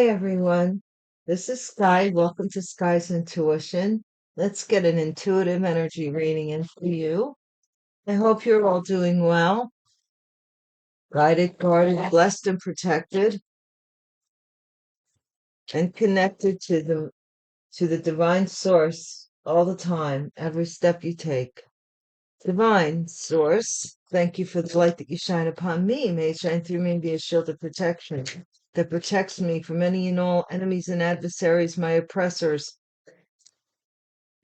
Hi, everyone. This is Sky. Welcome to Sky's Intuition. Let's get an intuitive energy reading in for you. I hope you're all doing well, guided, guarded, blessed, and protected, and connected to the divine source all the time, every step you take. Divine source, thank you for the light that you shine upon me. May it shine through me and be a shield of protection that protects me from any and all enemies and adversaries, my oppressors,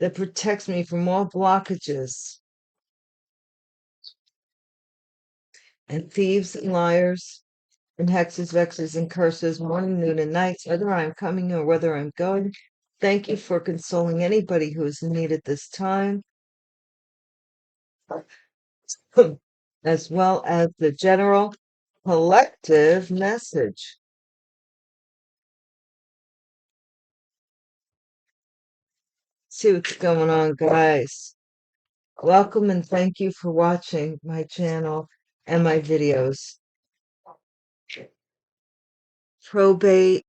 that protects me from all blockages and thieves and liars and hexes, vexes, and curses, morning, noon, and night, whether I'm coming or whether I'm going. Thank you for consoling anybody who is in need at this time, as well as the general collective message. See what's going on, guys. Welcome and thank you for watching my channel and my videos. Probate.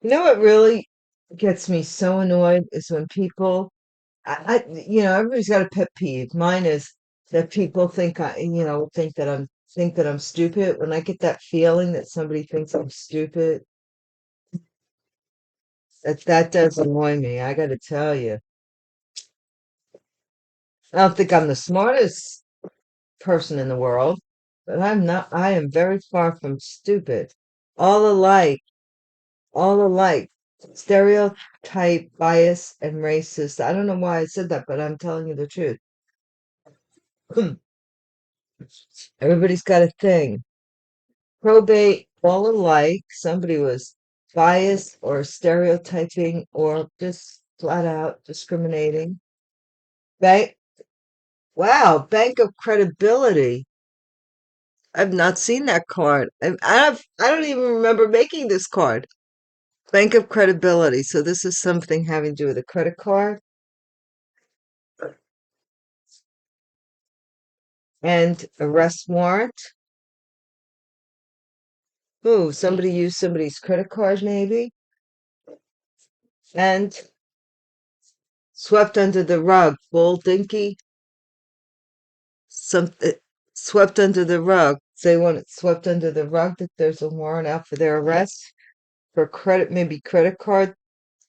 You know what really gets me so annoyed is when people, everybody's got a pet peeve. Mine is that people think that I'm stupid. When I get that feeling that somebody thinks I'm stupid, that does annoy me. I got to tell you, I don't think I'm the smartest person in the world, but I'm not. I am very far from stupid. All alike, all alike. Stereotype, bias, and racist. I don't know why I said that, but I'm telling you the truth. Everybody's got a thing. Probate, all alike. Somebody was biased or stereotyping or just flat out discriminating. Bank, wow, Bank of Credibility. I've not seen that card. I don't even remember making this card. Bank of Credibility. So this is something having to do with a credit card and arrest warrant. Ooh, somebody used somebody's credit card maybe and swept under the rug. Bull dinky. Swept under the rug. They want it swept under the rug that there's a warrant out for their arrest for maybe credit card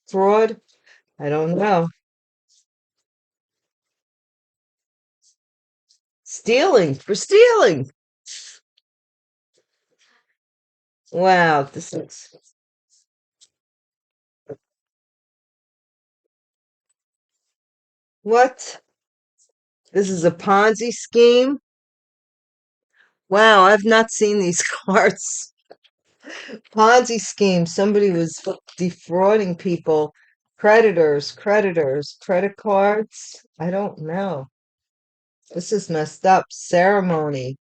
fraud. I don't know. For stealing. Wow, this is what? This is a Ponzi scheme? Wow, I've not seen these cards. Ponzi scheme. Somebody was defrauding people, creditors, credit cards. I don't know. This is messed up. Ceremony.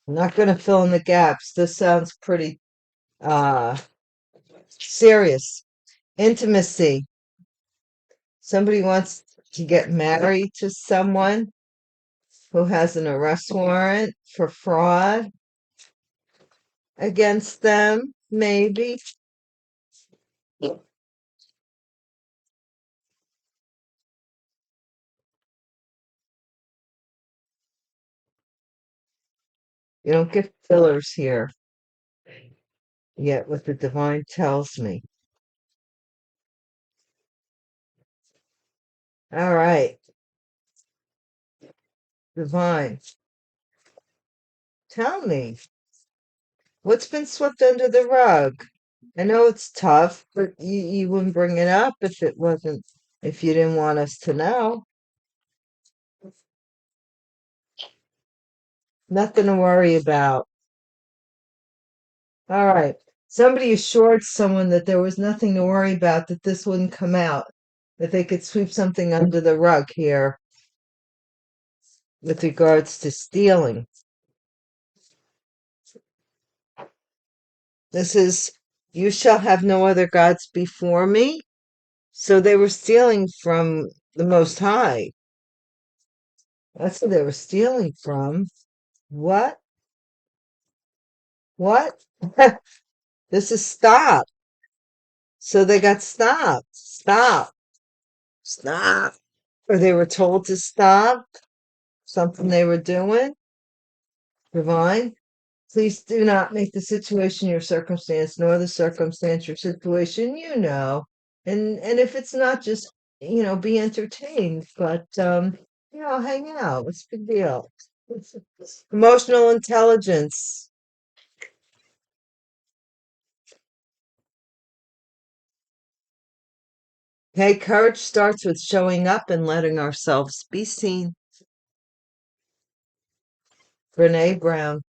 I'm not going to fill in the gaps. This sounds pretty uh serious. Intimacy. Somebody wants to get married to someone who has an arrest warrant for fraud against them, maybe. You don't get fillers here, yet what the divine tells me. All right, divine, tell me what's been swept under the rug. I know it's tough, but you wouldn't bring it up if you didn't want us to know. Nothing to worry about. All right. Somebody assured someone that there was nothing to worry about, that this wouldn't come out, that they could sweep something under the rug here with regards to stealing. This is, you shall have no other gods before me. So they were stealing from the Most High. That's what they were stealing from. What? What? This is stop. So they got stopped. Stop. Stop. Or they were told to stop something they were doing. Divine. Please do not make the situation your circumstance, nor the circumstance your situation, And if it's not, just, be entertained, but hang out. What's the big deal? Emotional intelligence. Hey, courage starts with showing up and letting ourselves be seen. Brene Brown.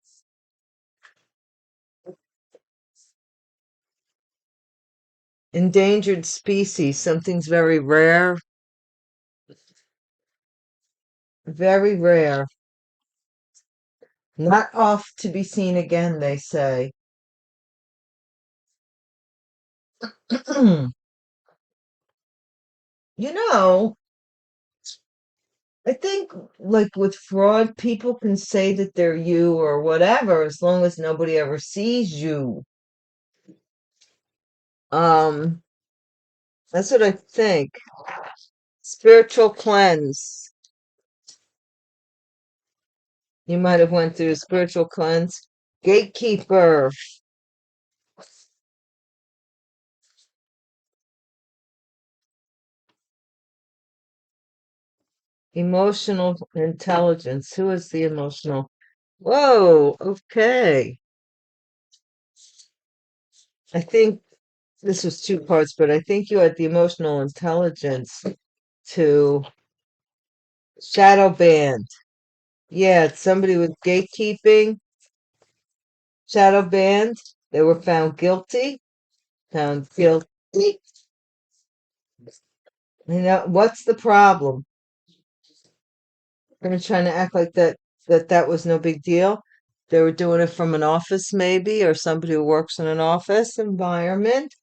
Endangered species. Something's very rare. Not off to be seen again, they say. You know, I think, like, with fraud, people can say that they're you or whatever as long as nobody ever sees you. Um, that's what I think. Spiritual cleanse. You might have went through a spiritual cleanse. Gatekeeper. Emotional intelligence. Who is the emotional? Whoa, okay. I think this was two parts, but I think you had the emotional intelligence to shadow ban. Yeah, it's somebody with gatekeeping, shadow banned. They were found guilty. Found guilty. What's the problem? They're trying to act like that was no big deal. They were doing it from an office, maybe, or somebody who works in an office environment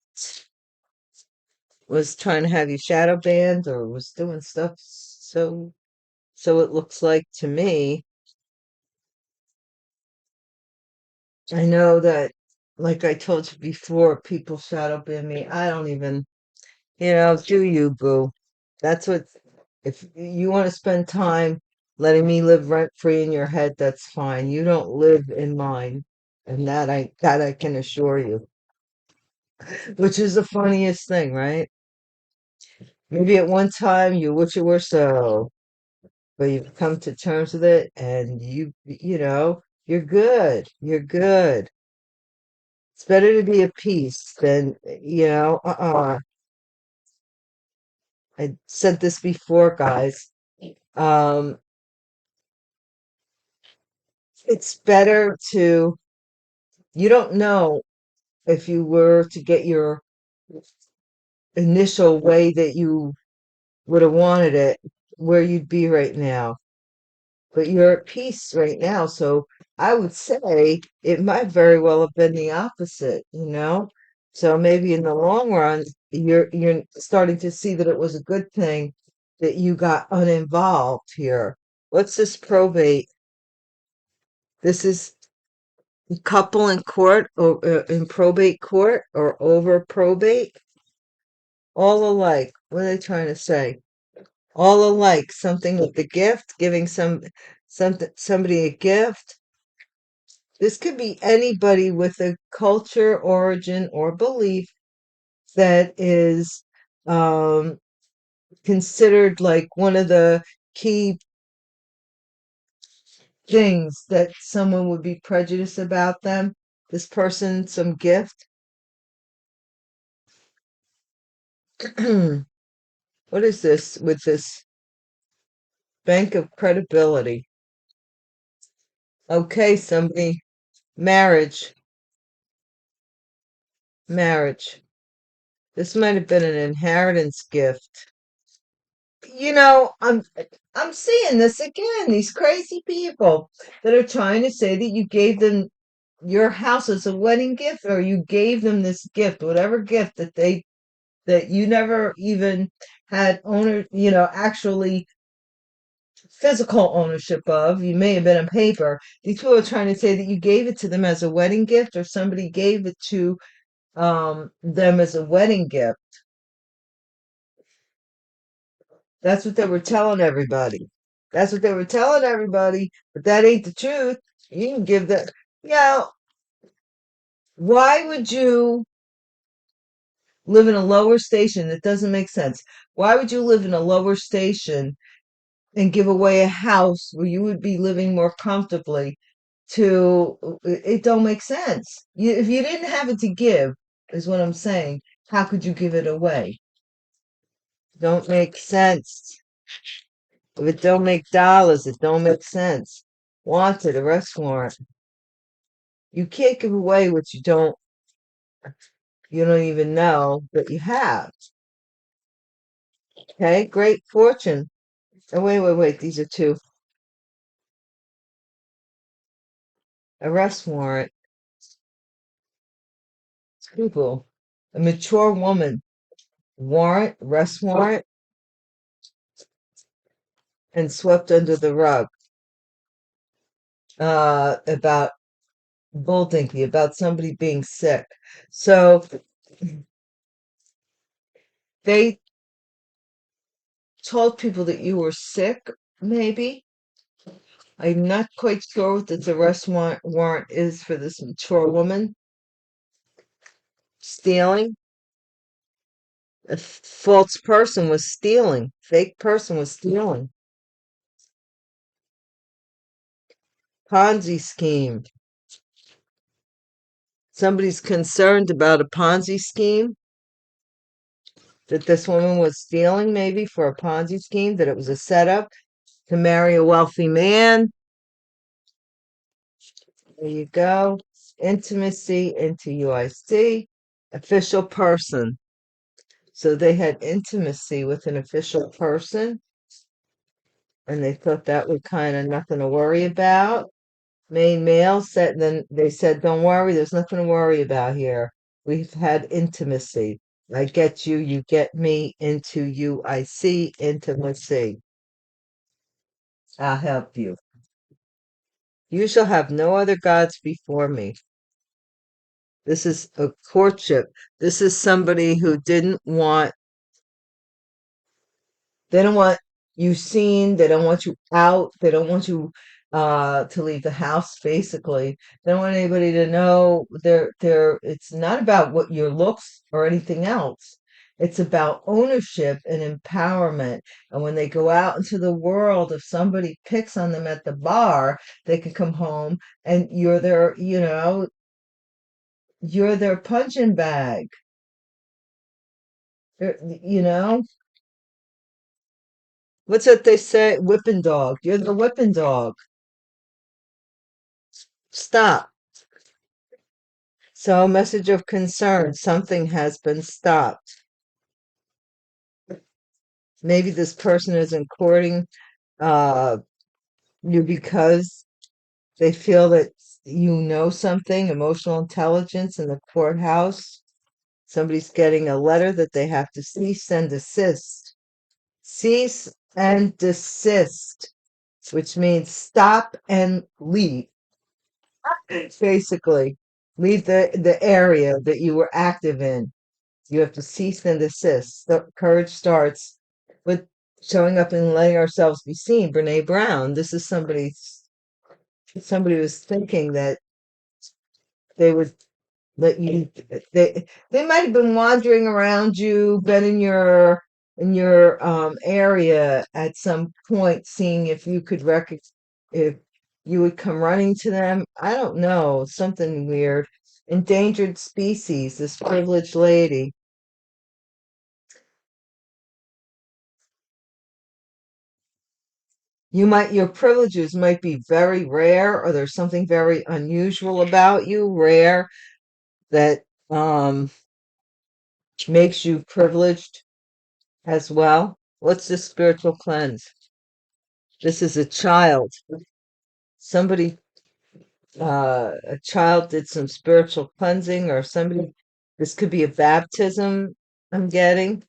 was trying to have you shadow banned or was doing stuff. So it looks like to me. I know that, like I told you before, people shadow ban me. I don't even, do you, boo? That's what, if you want to spend time letting me live rent free in your head, that's fine. You don't live in mine. And that I can assure you, which is the funniest thing, right? Maybe at one time you wish it were so, but you've come to terms with it and you're good. You're good. It's better to be at peace than, I said this before, guys. Um, it's better to, you don't know if you were to get your initial way that you would have wanted it, where you'd be right now. But you're at peace right now. So I would say it might very well have been the opposite. So maybe in the long run, you're starting to see that it was a good thing that you got uninvolved here. What's this probate? This is couple in court or in probate court or over probate. All alike. What are they trying to say? All alike. Something with the gift, giving somebody a gift. This could be anybody with a culture, origin, or belief that is um, considered like one of the key things that someone would be prejudiced about them. This person, some gift. What is this with this bank of credibility? Okay, somebody, marriage, marriage. This might have been an inheritance gift. I'm seeing this again, these crazy people that are trying to say that you gave them your house as a wedding gift, or you gave them this gift, whatever gift that you never even had actually physical ownership of. You may have been on paper. These people are trying to say that you gave it to them as a wedding gift, or somebody gave it to them as a wedding gift. That's what they were telling everybody. That's what they were telling everybody, but that ain't the truth. You can give that. Yeah, why would you live in a lower station? That doesn't make sense. Why would you live in a lower station and give away a house where you would be living more comfortably to it don't make sense. If you didn't have it to give, is what I'm saying, how could you give it away? Don't make sense. If it don't make dollars, it don't make sense. Wanted, arrest warrant. You can't give away what you don't even know that you have. Okay, great fortune. Oh, wait. These are two. Arrest warrant. People. A mature woman. Warrant, arrest warrant, and swept under the rug. About bulldinky, about somebody being sick. So they told people that you were sick, maybe. I'm not quite sure what this arrest warrant is for this mature woman. Stealing. A false person was stealing. Fake person was stealing. Ponzi scheme. Somebody's concerned about a Ponzi scheme that this woman was stealing, maybe for a Ponzi scheme, that it was a setup to marry a wealthy man. There you go. Intimacy into UIC. Official person. So they had intimacy with an official person, and they thought that was kind of nothing to worry about. Main male said, then they said, don't worry, there's nothing to worry about here. We've had intimacy. I get you, you get me, into you, I see, intimacy. I'll help you. You shall have no other gods before me. This is a courtship. This is somebody who they don't want you seen, they don't want you out, they don't want you to leave the house, basically. They don't want anybody to know it's not about what your looks or anything else. It's about ownership and empowerment. And when they go out into the world, if somebody picks on them at the bar, they can come home and you're their punching bag. You know, what's that they say? Whipping dog. You're the whipping dog. Stop. So, message of concern. Something has been stopped. Maybe this person isn't courting uh, you because they feel that you know something, emotional intelligence in the courthouse. Somebody's getting a letter that they have to cease and desist. Cease and desist, which means stop and leave. Basically, leave the area that you were active in. You have to cease and desist. The courage starts with showing up and letting ourselves be seen. Brene Brown. This is somebody was thinking that they would let you they might have been wandering around you, been in your area at some point, seeing if you could if you would come running to them. I don't know, something weird. Endangered species, this privileged lady. Your privileges might be very rare, or there's something very unusual about you, rare, that um makes you privileged as well. What's this spiritual cleanse? This is a child. Somebody a child did some spiritual cleansing, or somebody, this could be a baptism I'm getting.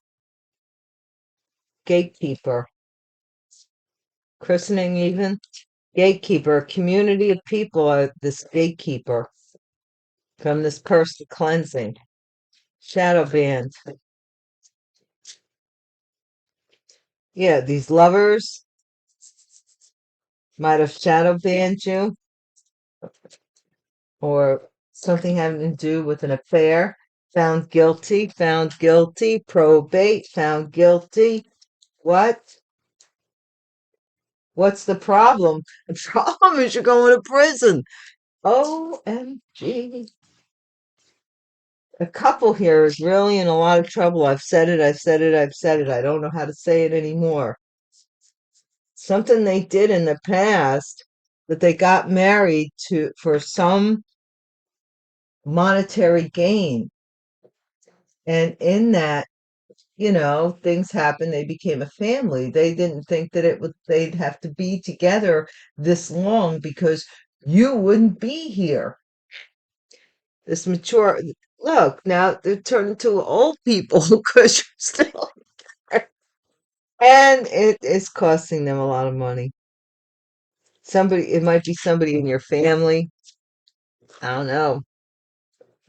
Gatekeeper, christening even. Gatekeeper, a community of people are this gatekeeper from this person cleansing. Shadow band. Yeah, these lovers might have shadow banned you, or something having to do with an affair. Found guilty, probate, found guilty. What? What's the problem? The problem is you're going to prison. OMG. A couple here is really in a lot of trouble. I've said it, I've said it, I've said it. I don't know how to say it anymore. Something they did in the past, that they got married to for some monetary gain. And in that, things happened. They became a family. They didn't think that they'd have to be together this long, because you wouldn't be here. This mature, look, now they're turning to old people because you're still there. And it is costing them a lot of money. It might be somebody in your family. I don't know.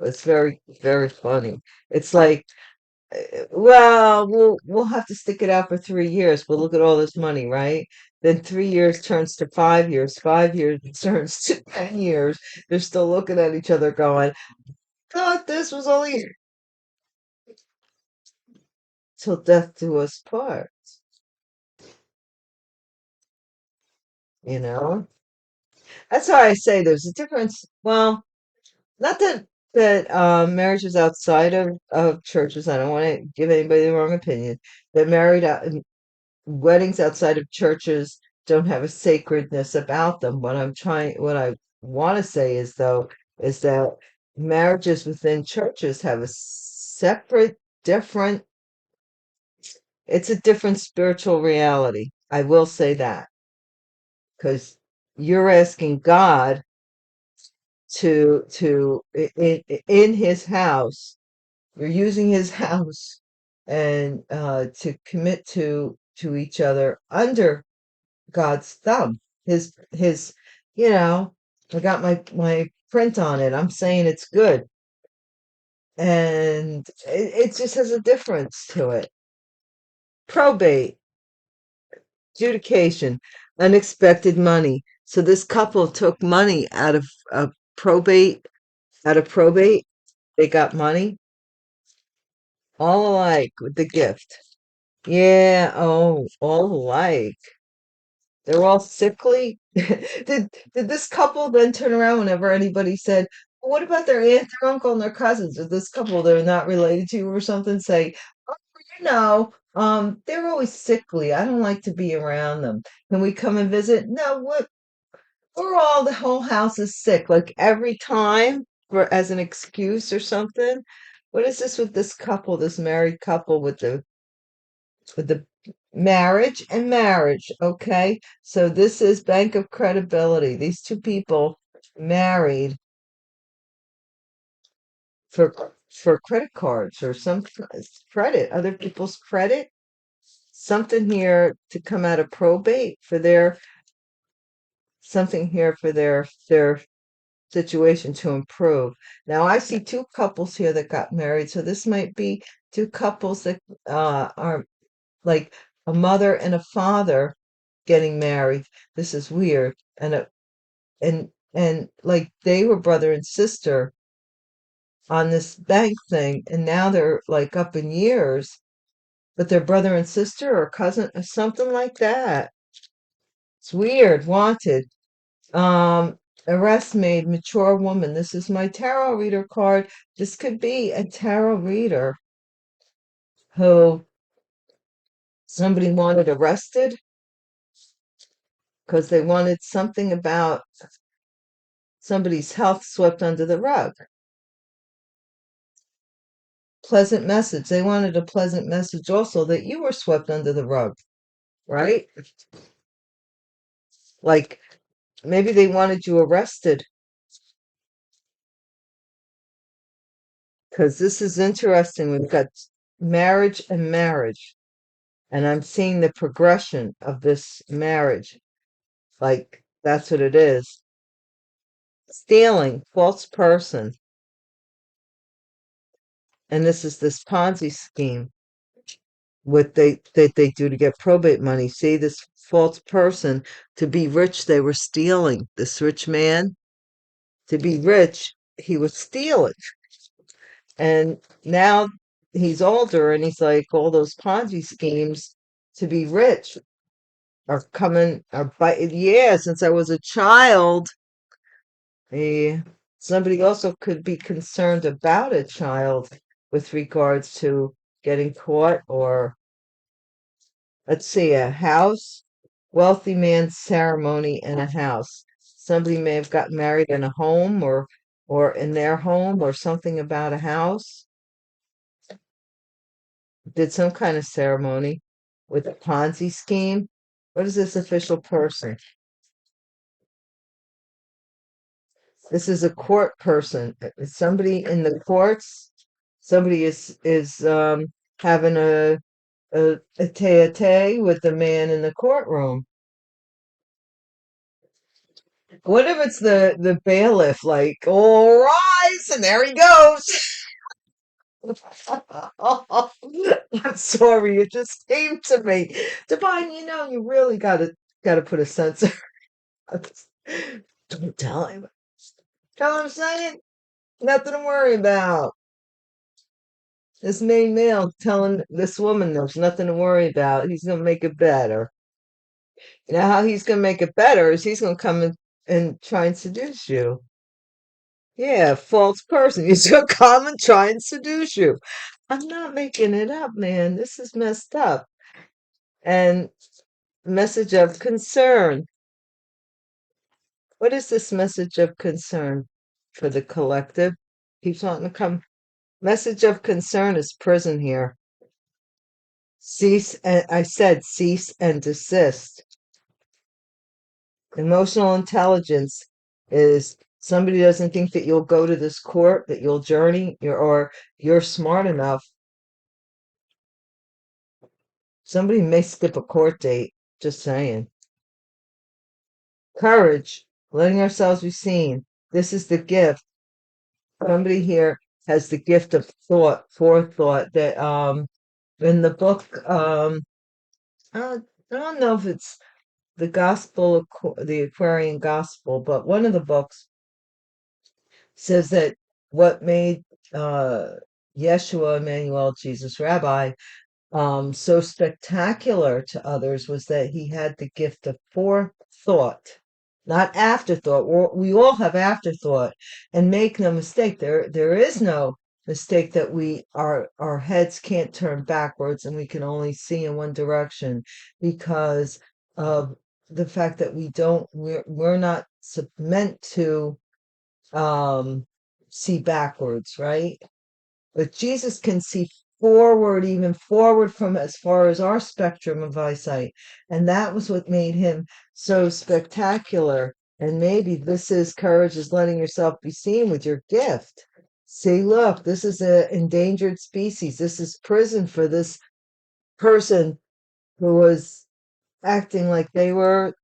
It's very, very funny. It's like, well, we'll have to stick it out for 3 years. But look at all this money, right? Then 3 years turns to 5 years. 5 years turns to 10 years. They're still looking at each other, going, "Thought this was only till death do us part." You know, that's why I say there's a difference. Well, not that marriages outside of churches. I don't want to give anybody the wrong opinion. That weddings outside of churches don't have a sacredness about them. What I want to say is, though, is that marriages within churches have a separate, different, it's a different spiritual reality. I will say that, because you're asking God in his house, you're using his house, and to commit to each other under God's thumb. His, you know, I got my print on it. I'm saying it's good. And it just has a difference to it. Probate, adjudication, unexpected money. So this couple took money probate, out of probate. They got money, all alike with the gift. Yeah, oh, all alike. They're all sickly. Did this couple then turn around whenever anybody said, "Well, what about their aunt, their uncle, and their cousins?" Did this couple they're not related to you or something say, "Oh, they're always sickly. I don't like to be around them. Can we come and visit?" No, the whole house is sick, like every time, for as an excuse or something. What is this with this couple, this married couple with the marriage, okay? So this is Bank of Credibility. These two people married for credit cards, or some credit, other people's credit, something here to come out of probate for their situation to improve. Now I see two couples here that got married, so this might be two couples that are like a mother and a father getting married. This is weird. And like they were brother and sister on this bank thing, and now they're like up in years, but they're brother and sister or cousin or something like that. It's weird. Wanted. Um, Arrest made, mature woman. This is my tarot reader card. This could be a tarot reader who somebody wanted arrested because they wanted something about somebody's health swept under the rug. Pleasant message. They wanted a pleasant message also, that you were swept under the rug, right? Like maybe they wanted you arrested because this is interesting. We've got marriage and marriage, and I'm seeing the progression of this marriage. Like, that's what it is. Stealing, false person. And this is this Ponzi scheme. What they do to get probate money. See, this false person, to be rich, they were stealing. This rich man, to be rich, he was stealing. And now he's older and he's like, all those Ponzi schemes to be rich are coming, are yeah, since I was a child. Somebody also could be concerned about a child with regards to getting caught, or let's see, a house, wealthy man's ceremony in a house. Somebody may have got married in a home, or in their home, or something about a house. Did some kind of ceremony with a Ponzi scheme. What is this official person? This is a court person. Somebody in the courts. Somebody is having a tete-a-tete with the man in the courtroom. What if it's the bailiff, like, all rise, and there he goes. I'm sorry, it just came to me. Divine, you really gotta put a censor. Don't tell him. Tell him I'm saying? Nothing to worry about. This main male telling this woman there's nothing to worry about. He's gonna make it better. You know how he's gonna make it better is he's gonna come and try and seduce you. Yeah, false person. He's gonna come and try and seduce you. I'm not making it up, man. This is messed up. And message of concern. What is this message of concern for the collective? Keeps wanting to come. Message of concern is prison here. Cease, and I said cease and desist. Emotional intelligence is somebody doesn't think that you'll go to this court, that you'll journey, or you're smart enough. Somebody may skip a court date, just saying. Courage, letting ourselves be seen. This is the gift. Somebody here has the gift of forethought, that in the book, I don't know if it's the Gospel, the Aquarian Gospel, but one of the books says that what made uh, Yeshua, Emmanuel, Jesus, Rabbi, so spectacular to others was that he had the gift of forethought, not afterthought. We all have afterthought, and make no mistake, there is no mistake that our heads can't turn backwards and we can only see in one direction, because of the fact that we're not meant to see backwards, right? But Jesus can see forward, even forward from as far as our spectrum of eyesight. And that was what made him so spectacular. And maybe this is courage, is letting yourself be seen with your gift. See, look, this is an endangered species. This is prison for this person who was acting like they were.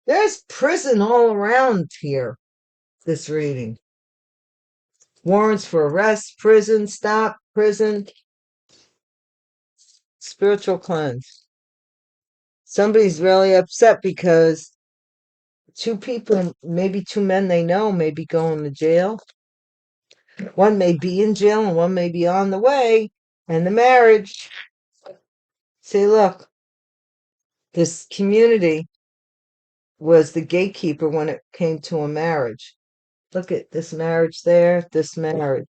There's prison all around here, this reading. Warrants for arrest, prison, stop, prison, spiritual cleanse. Somebody's really upset because two people, maybe two men they know, may be going to jail. One may be in jail and one may be on the way. And the marriage. See, look, this community was the gatekeeper when it came to a marriage. Look at this marriage there, this marriage.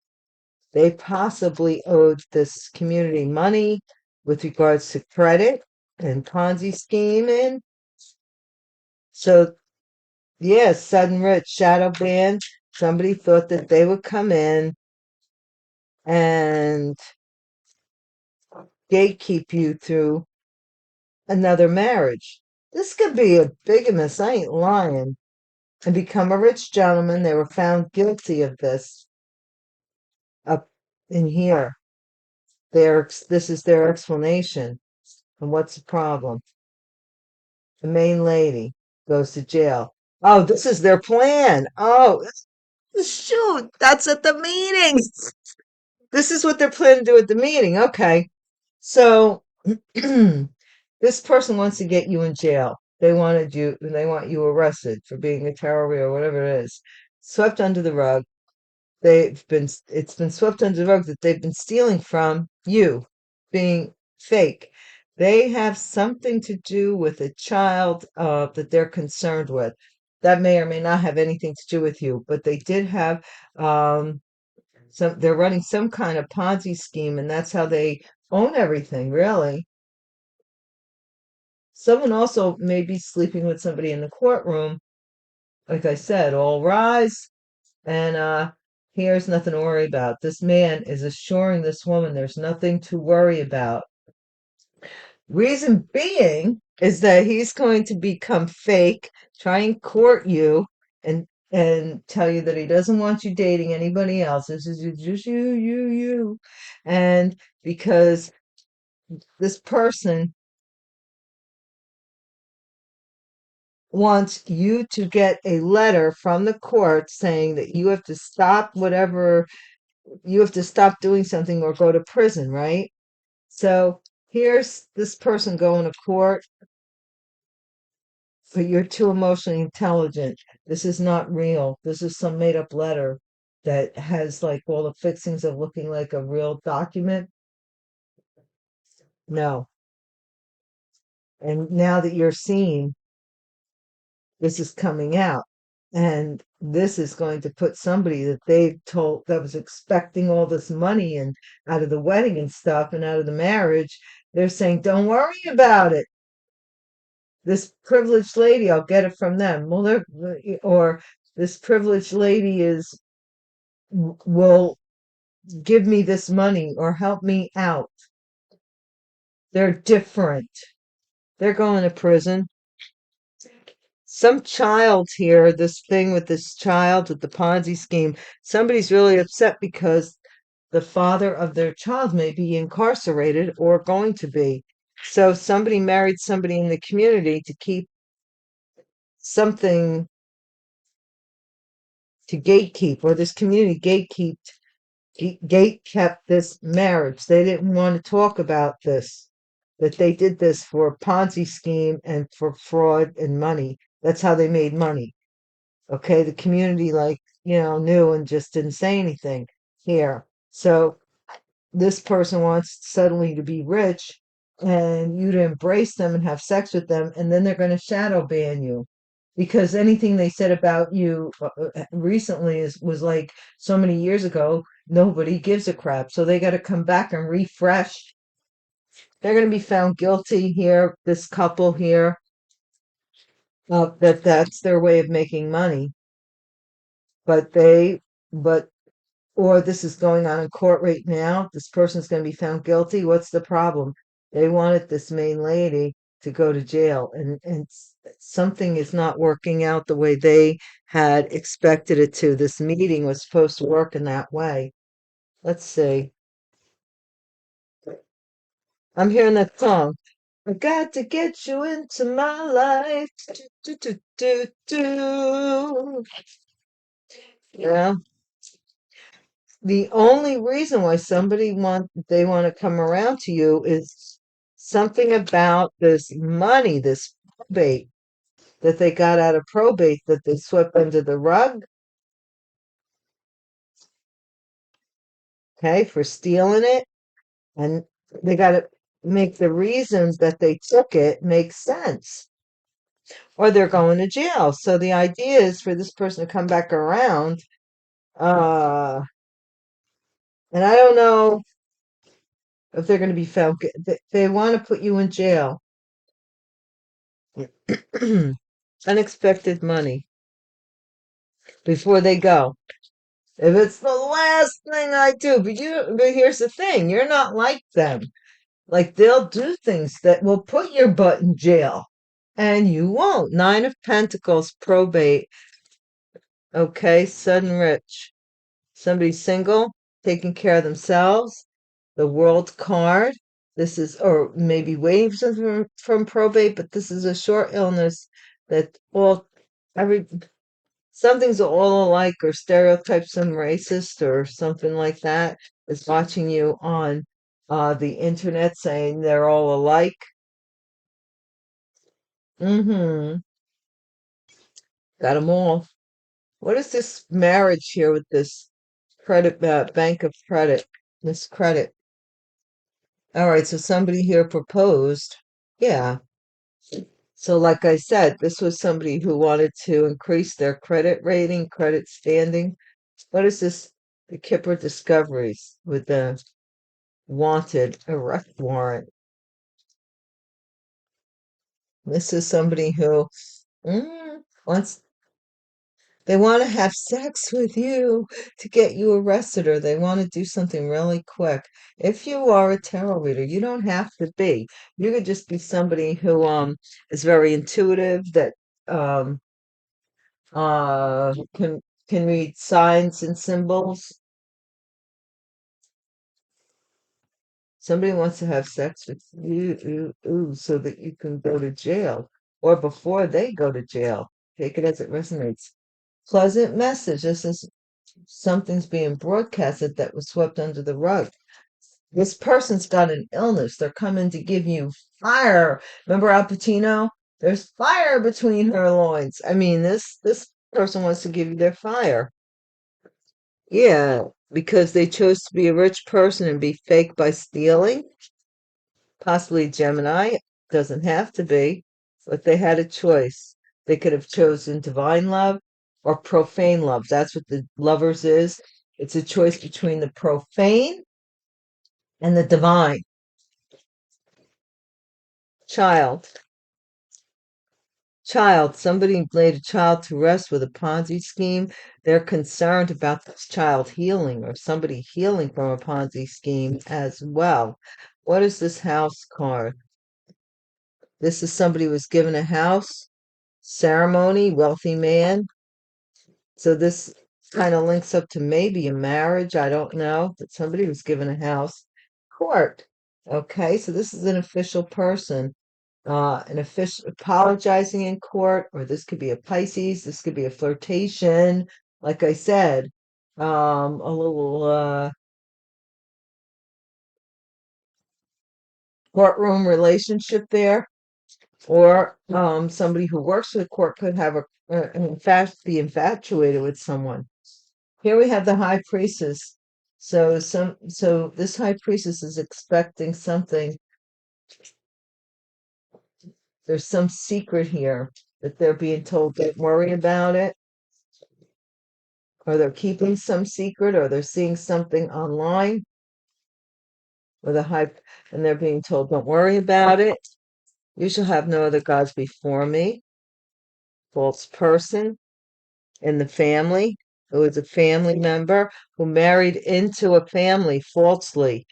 They possibly owed this community money with regards to credit and Ponzi scheming. So, yes, sudden rich, shadow banned. Somebody thought that they would come in and gatekeep you through another marriage. This could be a bigamist, I ain't lying, and become a rich gentleman. They were found guilty of this. up in here. This is their explanation. And what's the problem? The main lady goes to jail. Oh, this is their plan. Oh, shoot, that's at the meeting. This is what they're planning to do at the meeting. Okay. So this person wants to get you in jail. They want you arrested for being a terrorist or whatever it is. Swept under the rug. It's been swept under the rug that they've been stealing from you, being fake. They have something to do with a child that they're concerned with. That may or may not have anything to do with you, but they did have um, they're running some kind of Ponzi scheme, and that's how they own everything, really. Someone also may be sleeping with somebody in the courtroom. Like I said, all rise. And here's nothing to worry about. This man is assuring this woman there's nothing to worry about. Reason being is that he's going to become fake, try and court you, and tell you that he doesn't want you dating anybody else. This is just you. And because this person wants you to get a letter from the court saying that you have to stop whatever, you have to stop doing something or go to prison, right? So here's this person going to court, but you're too emotionally intelligent. This is not real. This is some made up letter that has like all the fixings of looking like a real document. No. And now that you're seeing this is coming out, and this is going to put somebody that they've told that was expecting all this money and out of the wedding and stuff and out of the marriage, they're saying, don't worry about it. This privileged lady, I'll get it from them. Well, or this privileged lady will give me this money or help me out. They're different. They're going to prison. Some child here, this thing with this child with the Ponzi scheme, somebody's really upset because the father of their child may be incarcerated or going to be. So somebody married somebody in the community to keep something to gatekeep, or this community gate kept this marriage. They didn't want to talk about this, that they did this for a Ponzi scheme and for fraud and money. That's how they made money. Okay, the community, like, knew and just didn't say anything here. So this person wants suddenly to be rich and you to embrace them and have sex with them, and then they're going to shadow ban you because anything they said about you recently was like so many years ago. Nobody gives a crap, so they got to come back and refresh. They're going to be found guilty here, this couple here, that's their way of making money. But but or this is going on in court right now. This person's going to be found guilty. What's the problem? They wanted this main lady to go to jail, and something is not working out the way they had expected it to. This meeting was supposed to work in that way. Let's see. I'm hearing that song. I got to get you into my life. Do, do, do, do. Yeah. The only reason why they want to come around to you is something about this money, this probate that they got out of probate that they swept under the rug, okay, for stealing it. And they got to make the reasons that they took it make sense, or they're going to jail. So the idea is for this person to come back around. Uh, and I don't know if they're going to be found. They want to put you in jail. Unexpected money before they go. If it's the last thing I do, but here's the thing, you're not like them. Like they'll do things that will put your butt in jail. And you won't. Nine of Pentacles, probate. Okay, sudden rich. Somebody single. taking care of themselves. The World card. This is, or maybe waiting for something from probate, but this is a short illness that every something's all alike, or stereotype, some racist or something like that is watching you on the internet saying they're all alike. Mm-hmm. Got them all. What is this marriage here with this credit, bank of credit, this credit? All right, so somebody here proposed. Yeah. So like I said, this was somebody who wanted to increase their credit rating, credit standing. What is this? The Kipper discoveries with the wanted arrest warrant. This is somebody who wants, they want to have sex with you to get you arrested, or they want to do something really quick. If you are a tarot reader, you don't have to be. You could just be somebody who is very intuitive, that um can read signs and symbols. Somebody wants to have sex with you, so that you can go to jail, or before they go to jail. Take it as it resonates. Pleasant message. This is something's being broadcasted that was swept under the rug. This person's got an illness. They're coming to give you fire. Remember Al Pacino? There's fire between her loins. I mean, this person wants to give you their fire. Yeah, because they chose to be a rich person and be fake by stealing. Possibly Gemini, doesn't have to be, but they had a choice. They could have chosen divine love or profane love. That's what the lovers is. It's a choice between the profane and the divine. Child. Child. Somebody laid a child to rest with a Ponzi scheme. They're concerned about this child healing, or somebody healing from a Ponzi scheme as well. What is this house card? This is somebody who was given a house, ceremony, wealthy man. So this kind of links up to maybe a marriage. I don't know, but somebody was given a house. Court. Okay, so this is an official person, an official apologizing in court, or this could be a Pisces. This could be a flirtation. Like I said, a little courtroom relationship there. Or somebody who works for the court could have in fact, be infatuated with someone. Here we have the high priestess. So this high priestess is expecting something. There's some secret here that they're being told, don't worry about it, or they're keeping some secret, or they're seeing something online with a high, and they're being told, don't worry about it. You shall have no other gods before me. False person in the family, who is a family member who married into a family falsely.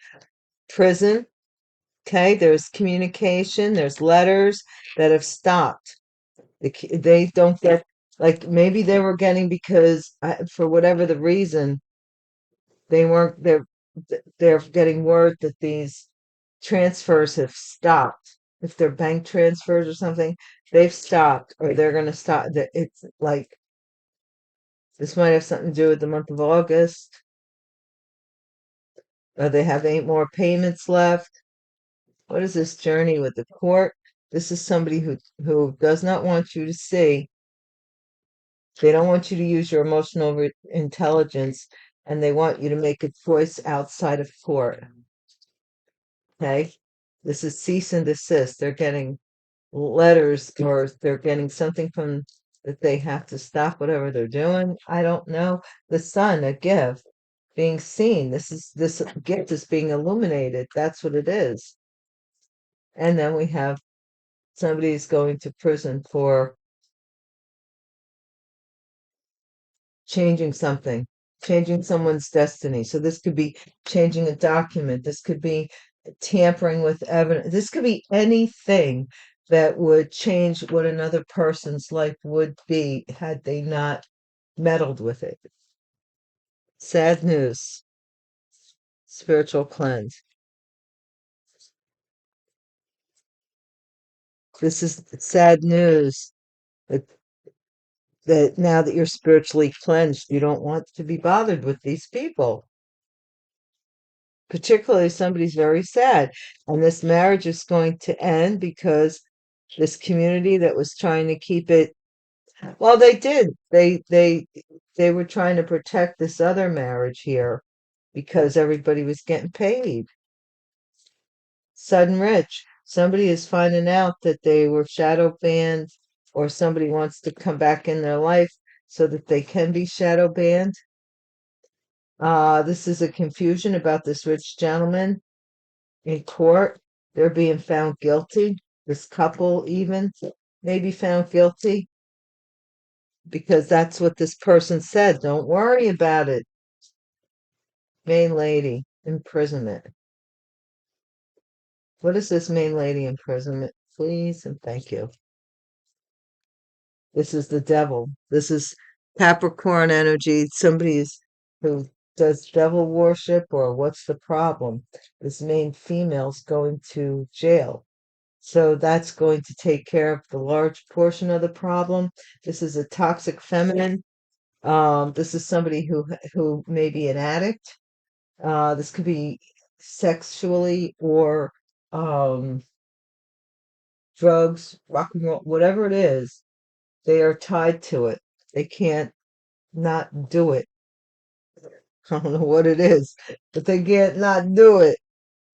Prison. Okay, there's communication, there's letters that have stopped. They don't get, like, maybe they were getting, because for whatever the reason, they weren't, they're getting word that these transfers have stopped. If they're bank transfers or something, they've stopped, or they're going to stop. It's like, this might have something to do with the month of August, or they have 8 more payments left. What is this journey with the court? This is somebody who does not want you to see. They don't want you to use your emotional intelligence, and they want you to make a choice outside of court. Okay? This is cease and desist. They're getting letters, or they're getting something from that they have to stop whatever they're doing. I don't know. The sun, a gift being seen. This gift is being illuminated. That's what it is. And then we have somebody's going to prison for changing something, changing someone's destiny. So this could be changing a document. This could be tampering with evidence. This could be anything that would change what another person's life would be had they not meddled with it. Sad news. Spiritual cleanse. This is sad news that, that now that you're spiritually cleansed, you don't want to be bothered with these people, particularly if somebody's very sad. And this marriage is going to end because this community that was trying to keep it, well, they did. They were trying to protect this other marriage here because everybody was getting paid. Sudden rich. Somebody is finding out that they were shadow banned, or somebody wants to come back in their life so that they can be shadow banned. This is a confusion about this rich gentleman in court. They're being found guilty. This couple even may be found guilty because that's what this person said. Don't worry about it. Main lady, imprisonment. What is this main lady imprisonment? Please and thank you. This is the devil. This is Capricorn energy. Somebody's who does devil worship, or what's the problem? This main female's going to jail. So that's going to take care of the large portion of the problem. This is a toxic feminine. This is somebody who may be an addict. This could be sexually or drugs, rock and roll, whatever it is. They are tied to it. They can't not do it. I don't know what it is, but they can't not do it.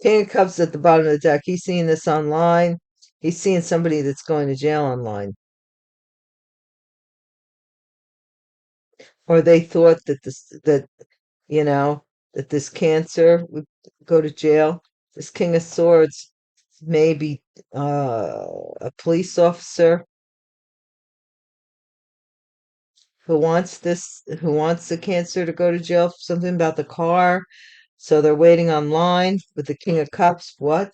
King of Cups at the bottom of the deck. He's seeing this online. He's seeing somebody that's going to jail online. Or they thought that you know, that this Cancer would go to jail. This King of Swords may be a police officer who wants the Cancer to go to jail for something about the car. So they're waiting online with the King of Cups. What?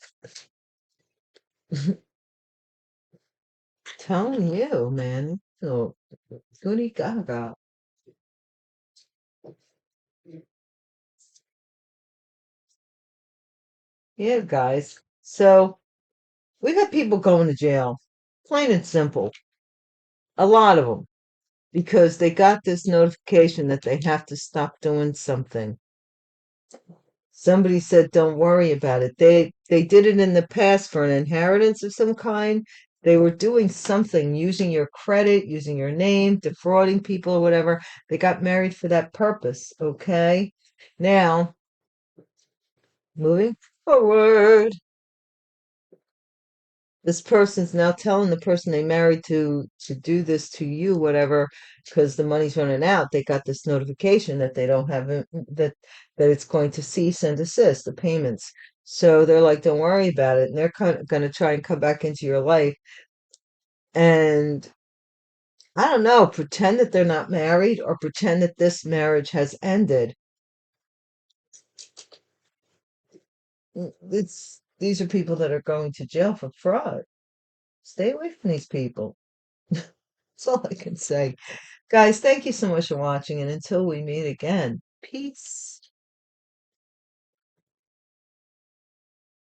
Telling you, man. Oh, goody gaga. Yeah, guys. So we got people going to jail, plain and simple. A lot of them, because they got this notification that they have to stop doing something. Somebody said, "Don't worry about it." They did it in the past for an inheritance of some kind. They were doing something, using your credit, using your name, defrauding people or whatever. They got married for that purpose. Okay. Now, moving forward, this person's now telling the person they married to do this to you, whatever, because the money's running out. They got this notification that they don't have that it's going to cease and desist the payments. So they're like, don't worry about it, and they're kind of going to try and come back into your life, and I don't know, pretend that they're not married, or pretend that this marriage has ended. It's these are people that are going to jail for fraud. Stay away from these people. That's all I can say. Guys, thank you so much for watching, and until we meet again, peace.